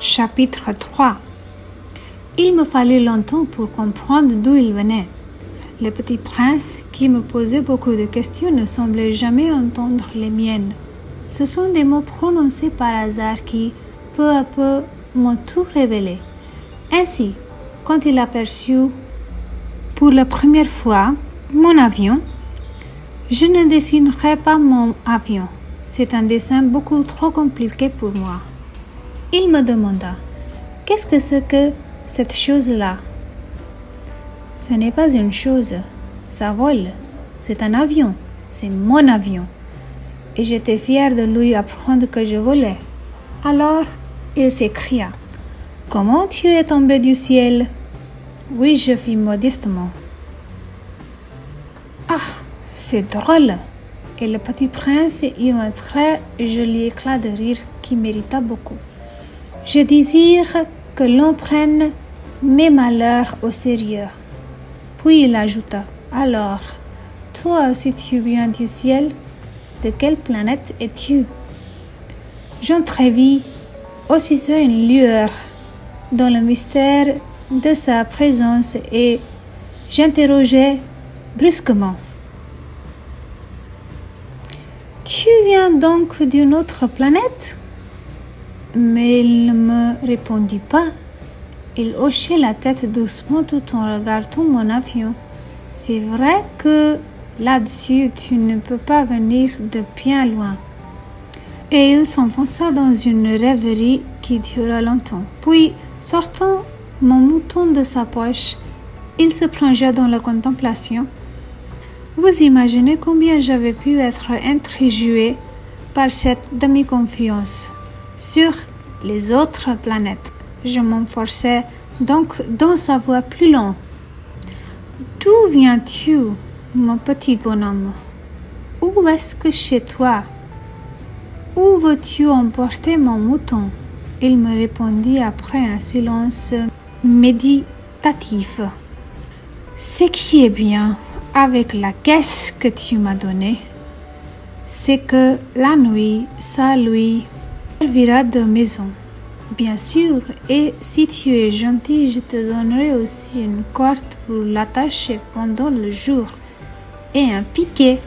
Chapitre 3. Il me fallut longtemps pour comprendre d'où il venait. Le petit prince, qui me posait beaucoup de questions, ne semblait jamais entendre les miennes. Ce sont des mots prononcés par hasard qui, peu à peu, m'ont tout révélé. Ainsi, quand il aperçut pour la première fois mon avion, je ne dessinerai pas mon avion. C'est un dessin beaucoup trop compliqué pour moi. Il me demanda: qu'est-ce que c'est que cette chose-là? Ce n'est pas une chose, ça vole. C'est un avion, c'est mon avion. Et j'étais fière de lui apprendre que je volais. Alors, il s'écria: comment tu es tombé du ciel? Oui, je fis modestement. Ah, c'est drôle. Et le petit prince eut un très joli éclat de rire qui mérita beaucoup. Je désire que l'on prenne mes malheurs au sérieux. Puis il ajouta: alors, toi aussi tu viens du ciel? De quelle planète es-tu? J'entrevis aussitôt une lueur dans le mystère de sa présence et j'interrogeai brusquement: tu viens donc d'une autre planète? Mais il ne me répondit pas. Il hochait la tête doucement tout en regardant mon avion. C'est vrai que là-dessus, tu ne peux pas venir de bien loin. Et il s'enfonça dans une rêverie qui dura longtemps. Puis, sortant mon mouton de sa poche, il se plongea dans la contemplation. Vous imaginez combien j'avais pu être intriguée par cette demi-confiance. Sur les autres planètes, je m'efforçais donc d'en savoir plus long. D'où viens-tu, mon petit bonhomme? Où est-ce que chez toi? Où veux-tu emporter mon mouton? Il me répondit après un silence méditatif. Ce qui est bien avec la caisse que tu m'as donnée, c'est que la nuit, ça lui servira de maison. Bien sûr, et si tu es gentil, je te donnerai aussi une corde pour l'attacher pendant le jour et un piquet.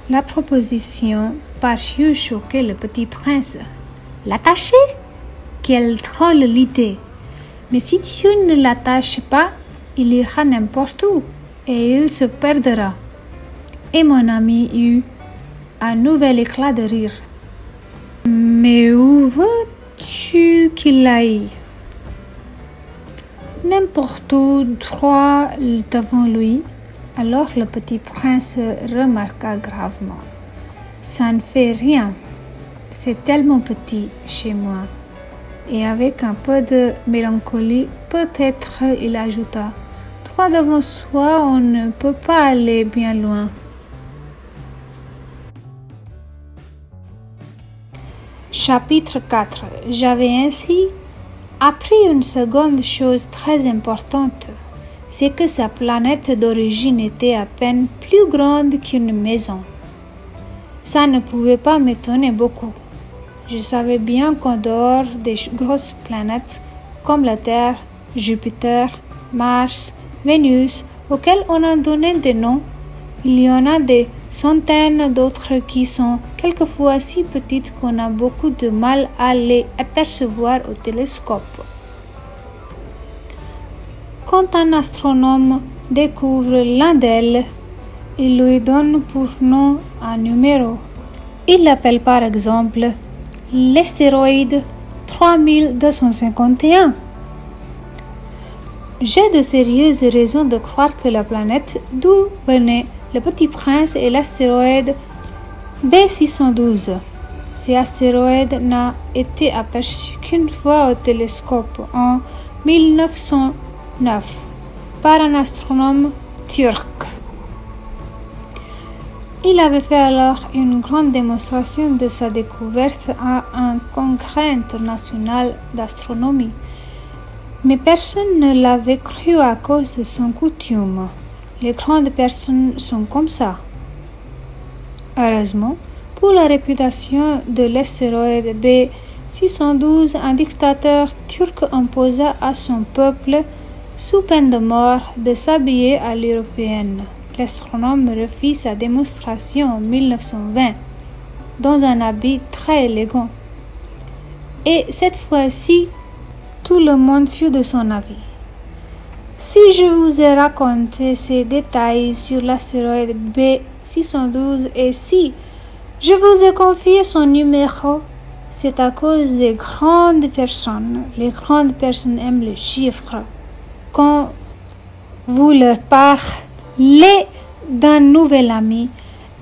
La proposition parut choquer le petit prince. L'attacher? Quelle drôle l'idée! Mais si tu ne l'attaches pas, il ira n'importe où et il se perdra. Et mon ami eut un nouvel éclat de rire. Mais où veux-tu qu'il aille? N'importe où, droit devant lui. Alors le petit prince remarqua gravement: ça ne fait rien, c'est tellement petit chez moi. Et avec un peu de mélancolie, peut-être il ajouta: droit devant soi, on ne peut pas aller bien loin. Chapitre 4. J'avais ainsi appris une seconde chose très importante, c'est que sa planète d'origine était à peine plus grande qu'une maison. Ça ne pouvait pas m'étonner beaucoup. Je savais bien qu'en dehors des grosses planètes comme la Terre, Jupiter, Mars, Vénus, auxquelles on a donné des noms, il y en a des centaines d'autres qui sont quelquefois si petites qu'on a beaucoup de mal à les apercevoir au télescope. Quand un astronome découvre l'un d'elles, il lui donne pour nom un numéro. Il l'appelle par exemple l'astéroïde 3251. J'ai de sérieuses raisons de croire que la planète d'où venait le petit prince est l'astéroïde B612. Cet astéroïde n'a été aperçu qu'une fois au télescope en 1909 par un astronome turc. Il avait fait alors une grande démonstration de sa découverte à un congrès international d'astronomie. Mais personne ne l'avait cru à cause de son coutume. Les grandes personnes sont comme ça. Heureusement, pour la réputation de l'astéroïde B612, un dictateur turc imposa à son peuple, sous peine de mort, de s'habiller à l'européenne. L'astronome refit sa démonstration en 1920 dans un habit très élégant. Et cette fois-ci, tout le monde fut de son avis. Si je vous ai raconté ces détails sur l'astéroïde B612 et si je vous ai confié son numéro, c'est à cause des grandes personnes. Les grandes personnes aiment les chiffres. Quand vous leur parlez d'un nouvel ami,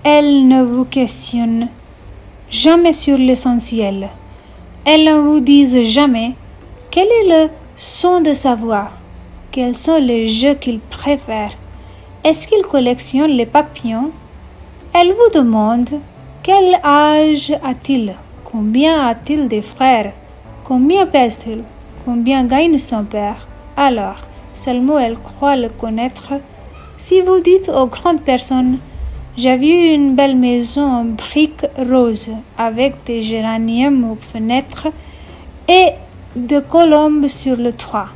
elles ne vous questionnent jamais sur l'essentiel. Elles ne vous disent jamais quel est le son de sa voix, quels sont les jeux qu'il préfère, est-ce qu'il collectionne les papillons. Elles vous demandent quel âge a-t-il, combien a-t-il de frères, combien pèse-t-il, combien gagne son père. Alors, seulement elles croient le connaître. Si vous dites aux grandes personnes « J'ai vu une belle maison en briques roses avec des géraniums aux fenêtres et de colombes sur le toit »,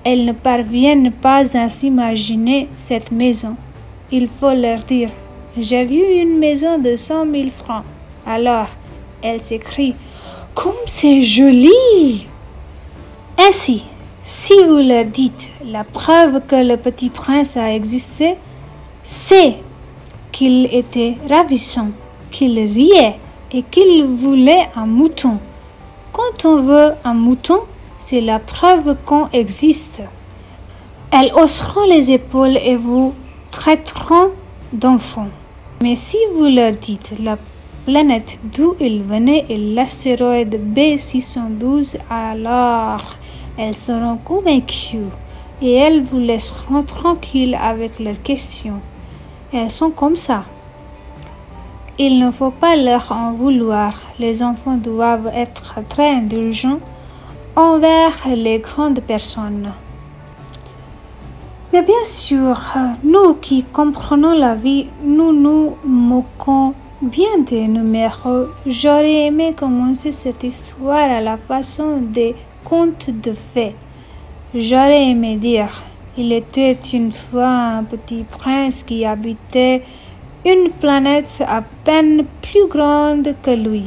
elles ne parviennent pas à s'imaginer cette maison. Il faut leur dire « J'ai vu une maison de 100 000 francs ». Alors, elles s'écrient « Comme c'est joli !» Ainsi, si vous leur dites la preuve que le petit prince a existé, c'est qu'il était ravissant, qu'il riait et qu'il voulait un mouton. Quand on veut un mouton, c'est la preuve qu'on existe. Elles hausseront les épaules et vous traiteront d'enfants. Mais si vous leur dites la planète d'où il venait est l'astéroïde B612, alors elles seront convaincues et elles vous laisseront tranquille avec leurs questions. Elles sont comme ça. Il ne faut pas leur en vouloir. Les enfants doivent être très indulgents envers les grandes personnes. Mais bien sûr, nous qui comprenons la vie, nous nous moquons bien des numéros. J'aurais aimé commencer cette histoire à la façon des contes de fées. J'aurais aimé dire « Il était une fois un petit prince qui habitait une planète à peine plus grande que lui.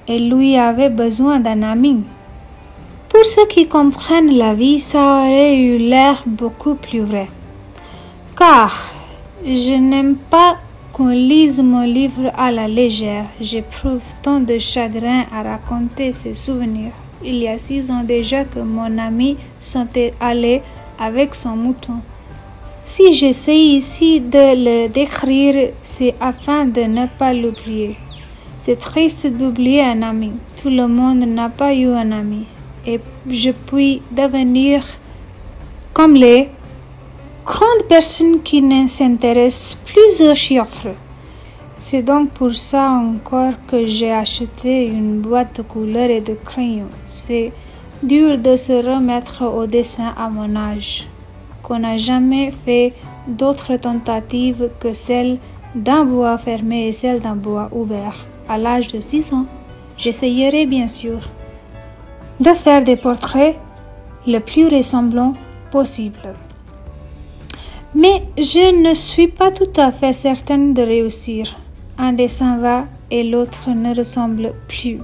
Et lui avait besoin d'un ami. » Pour ceux qui comprennent la vie, ça aurait eu l'air beaucoup plus vrai. Car je n'aime pas qu'on lise mon livre à la légère. J'éprouve tant de chagrin à raconter ces souvenirs. Il y a 6 ans déjà que mon ami s'était allé avec son mouton. Si j'essaie ici de le décrire, c'est afin de ne pas l'oublier. C'est triste d'oublier un ami. Tout le monde n'a pas eu un ami. Et je puis devenir comme les grandes personnes qui ne s'intéressent plus aux chiffres. C'est donc pour ça encore que j'ai acheté une boîte de couleurs et de crayons. C'est dur de se remettre au dessin à mon âge, qu'on n'a jamais fait d'autres tentatives que celle d'un bois fermé et celle d'un bois ouvert. À l'âge de 6 ans, j'essayerai bien sûr de faire des portraits le plus ressemblants possible. Mais je ne suis pas tout à fait certaine de réussir. Un dessin va et l'autre ne ressemble plus.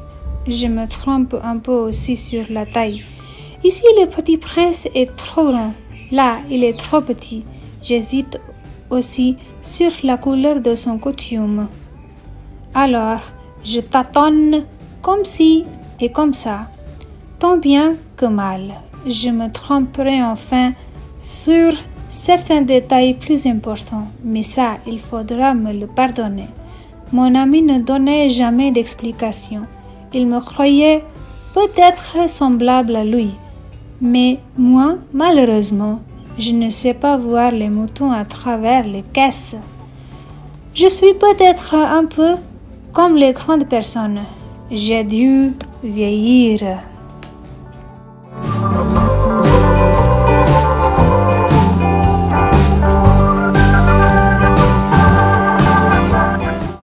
Je me trompe un peu aussi sur la taille. Ici, le petit prince est trop grand. Là, il est trop petit. J'hésite aussi sur la couleur de son costume. Alors, je tâtonne comme ci et comme ça. Tant bien que mal. Je me tromperai enfin sur certains détails plus importants, mais ça, il faudra me le pardonner. Mon ami ne donnait jamais d'explication. Il me croyait peut-être semblable à lui, mais moi, malheureusement, je ne sais pas voir les moutons à travers les caisses. Je suis peut-être un peu comme les grandes personnes. J'ai dû vieillir.